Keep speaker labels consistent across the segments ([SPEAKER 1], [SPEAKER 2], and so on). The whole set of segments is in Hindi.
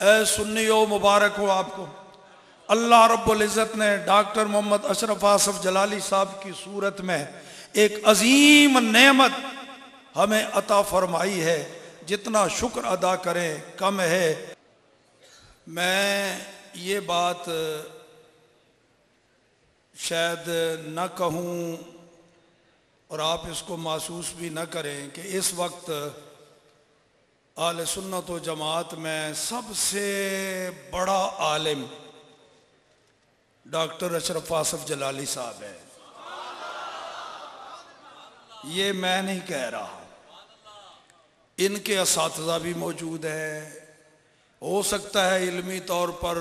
[SPEAKER 1] ए सुन्नियों मुबारक हो आपको। अल्लाह रब्बुल इज़्ज़त ने डॉक्टर मोहम्मद अशरफ आसफ जलाली साहब की सूरत में एक अजीम नेमत हमें अता फरमाई है, जितना शुक्र अदा करें कम है। मैं ये बात शायद न कहूँ और आप इसको महसूस भी न करें कि इस वक्त आले सुन्नत व जमात में सबसे बड़ा आलिम डॉक्टर अशरफ आसफ जलाली साहब है। ये मैं नहीं कह रहा, इनके असातिज़ा भी मौजूद हैं। हो सकता है इल्मी तौर पर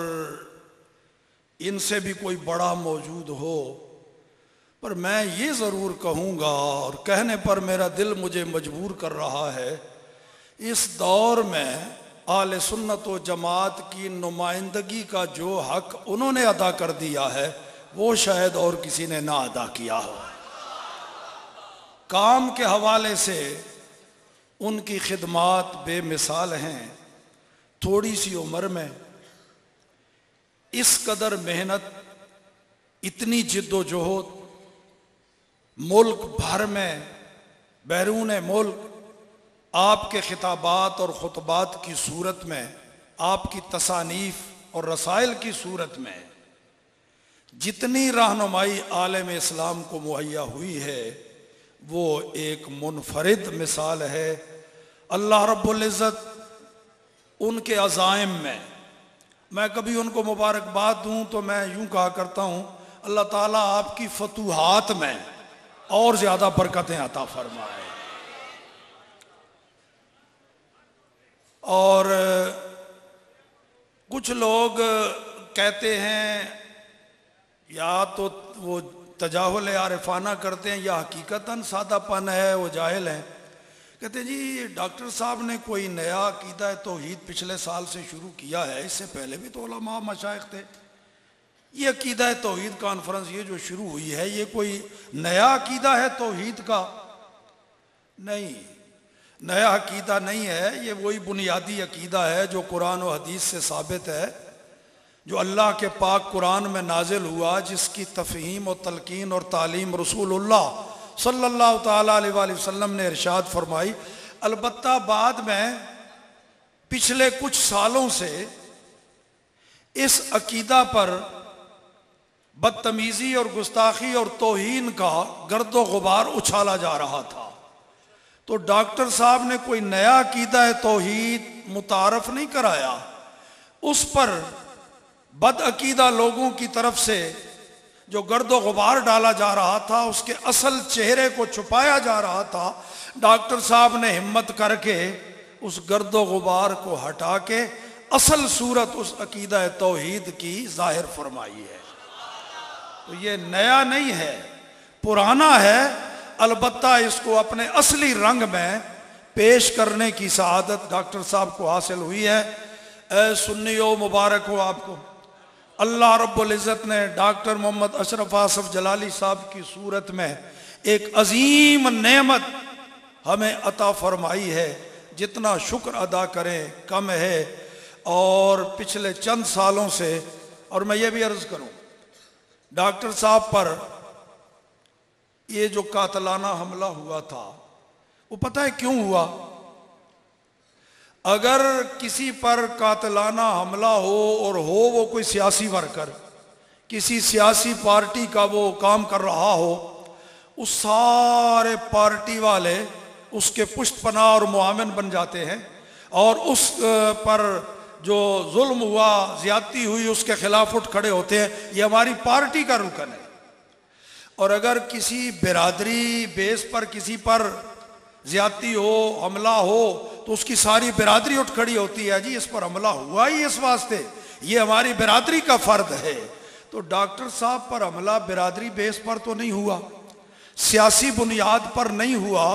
[SPEAKER 1] इनसे भी कोई बड़ा मौजूद हो, पर मैं ये ज़रूर कहूँगा और कहने पर मेरा दिल मुझे मजबूर कर रहा है, इस दौर में आले सुन्नत व जमात की नुमाइंदगी का जो हक उन्होंने अदा कर दिया है वो शायद और किसी ने ना अदा किया हो। काम के हवाले से उनकी खिदमात बेमिसाल हैं। थोड़ी सी उम्र में इस कदर मेहनत, इतनी जिद्दोजहद, मुल्क भर में बैरून मुल्क आपके खिताबात और खुतबात की सूरत में, आपकी तसानीफ और रसाइल की सूरत में जितनी रहनुमाई आलम इस्लाम को मुहैया हुई है वो एक मुनफरिद मिसाल है। अल्लाह रब्बुल इज़्ज़त उनके अज़ाइम में, मैं कभी उनको मुबारकबाद दूं तो मैं यूं कहा करता हूं, अल्लाह ताला आपकी फतूहात में और ज़्यादा बरकतें अता फरमाए। और कुछ लोग कहते हैं या तो वो तजाहुल आरिफाना करते हैं या हकीकतन सादापन है, वो जाहिल हैं। कहते हैं जी डॉक्टर साहब ने कोई नया अकीदा तौहीद पिछले साल से शुरू किया है, इससे पहले भी तो उलमा मशाइख थे। ये अकीदा तौहीद कॉन्फ्रेंस ये जो शुरू हुई है ये कोई नया अकीदा है तौहीद का? नहीं, नया अकीदा नहीं है, ये वही बुनियादी अकीदा है जो कुरान और हदीस से साबित है, जो अल्लाह के पाक कुरान में नाजिल हुआ, जिसकी तफ़हीम और तलकीन और तालीम रसूलुल्लाह सल्लल्लाहु ताला अलैहि वसल्लम ने इरशाद फरमाई। अलबत्ता बाद में पिछले कुछ सालों से इस अकीदा पर बदतमीज़ी और गुस्ताखी और तौहीन का गर्दो गुबार उछाला जा रहा था। तो डॉक्टर साहब ने कोई नया अकीदा तौहीद मुतारफ नहीं कराया, उस पर बदअकीदा लोगों की तरफ से जो गर्दो गुबार डाला जा रहा था, उसके असल चेहरे को छुपाया जा रहा था। डॉक्टर साहब ने हिम्मत करके उस गर्दो गुबार को हटा के असल सूरत उस अकीदा तौहीद की जाहिर फरमाई है। तो ये नया नहीं है, पुराना है, अलबत्ता इसको अपने असली रंग में पेश करने की सआदत डॉक्टर साहब को हासिल हुई है। ए सुन्नियों मुबारक हो आपको। अल्लाह रब्बुल इज़्ज़त ने डॉक्टर मोहम्मद अशरफ आसफ जलाली साहब की सूरत में एक अजीम नेमत हमें अता फरमाई है, जितना शुक्र अदा करें कम है। और पिछले चंद सालों से, और मैं ये भी अर्ज़ करूं, डॉक्टर साहब पर ये जो कातलाना हमला हुआ था वो पता है क्यों हुआ? अगर किसी पर कातलाना हमला हो और हो वो कोई सियासी वर्कर, किसी सियासी पार्टी का वो काम कर रहा हो, उस सारे पार्टी वाले उसके पुष्टपनाह और मुआमिन बन जाते हैं और उस पर जो जुल्म हुआ, ज्यादती हुई, उसके खिलाफ उठ खड़े होते हैं। ये हमारी पार्टी का रुकन है। और अगर किसी बिरादरी बेस पर किसी पर ज्यादती हो, हमला हो, तो उसकी सारी बिरादरी उठ खड़ी होती है, जी इस पर हमला हुआ ही इस वास्ते, ये हमारी बिरादरी का फर्द है। तो डॉक्टर साहब पर हमला बिरादरी बेस पर तो नहीं हुआ, सियासी बुनियाद पर नहीं हुआ,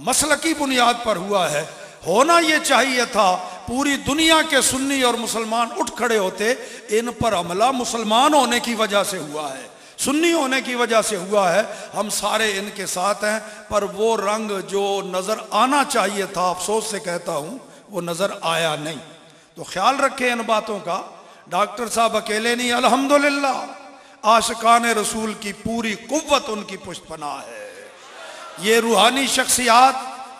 [SPEAKER 1] मसलकी बुनियाद पर हुआ है। होना ये चाहिए था पूरी दुनिया के सुन्नी और मुसलमान उठ खड़े होते, इन पर हमला मुसलमान होने की वजह से हुआ है, सुन्नी होने की वजह से हुआ है, हम सारे इनके साथ हैं। पर वो रंग जो नज़र आना चाहिए था, अफसोस से कहता हूँ, वो नज़र आया नहीं। तो ख्याल रखें इन बातों का। डॉक्टर साहब अकेले नहीं, अल्हम्दुलिल्लाह आशिकान रसूल की पूरी कुव्वत उनकी पुष्टपनाह है। ये रूहानी शख्सियात,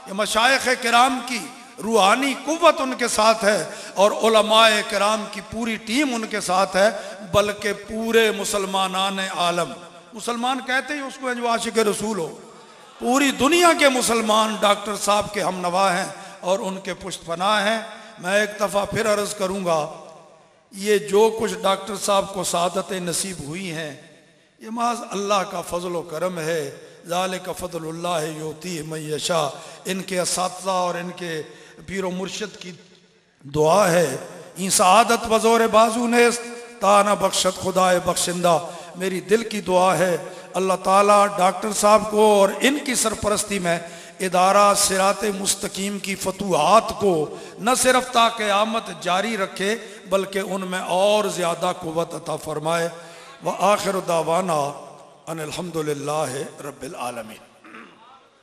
[SPEAKER 1] ये मशाइख किराम की रूहानी कुव्वत उनके साथ है और उलमाए किराम की पूरी टीम उनके साथ है, बल्कि पूरे मुसलमानान आलम, मुसलमान कहते ही उसको जो आशिक रसूल हो, पूरी दुनिया के मुसलमान डॉक्टर साहब के हम नवा हैं और उनके पुष्टपनाह हैं। मैं एक दफ़ा फिर अर्ज़ करूँगा, ये जो कुछ डॉक्टर साहब को सादतें नसीब हुई हैं, ये महज अल्लाह का फजल व करम है। ज़ालिका फ़ज़लुल्लाह युती मन यशा, इनके असातिज़ा और इनके पीर व मुर्शिद की दुआ है। ई सआदत वज़ोर बाजू नेस्त ताना बख्शत खुदाए बख्शिंदा, मेरी दिल की दुआ है अल्लाह ताला डॉक्टर साहब को और इनकी सरपरस्ती में इदारा सिरात मुस्तकीम की फतूहात को न सिर्फ ता क़यामत जारी रखे, बल्कि उनमें और ज़्यादा क़ुव्वत अता फरमाए। व आखिर दावाना अनिल हम्दुलिल्लाहि रब्बिल आलमीन।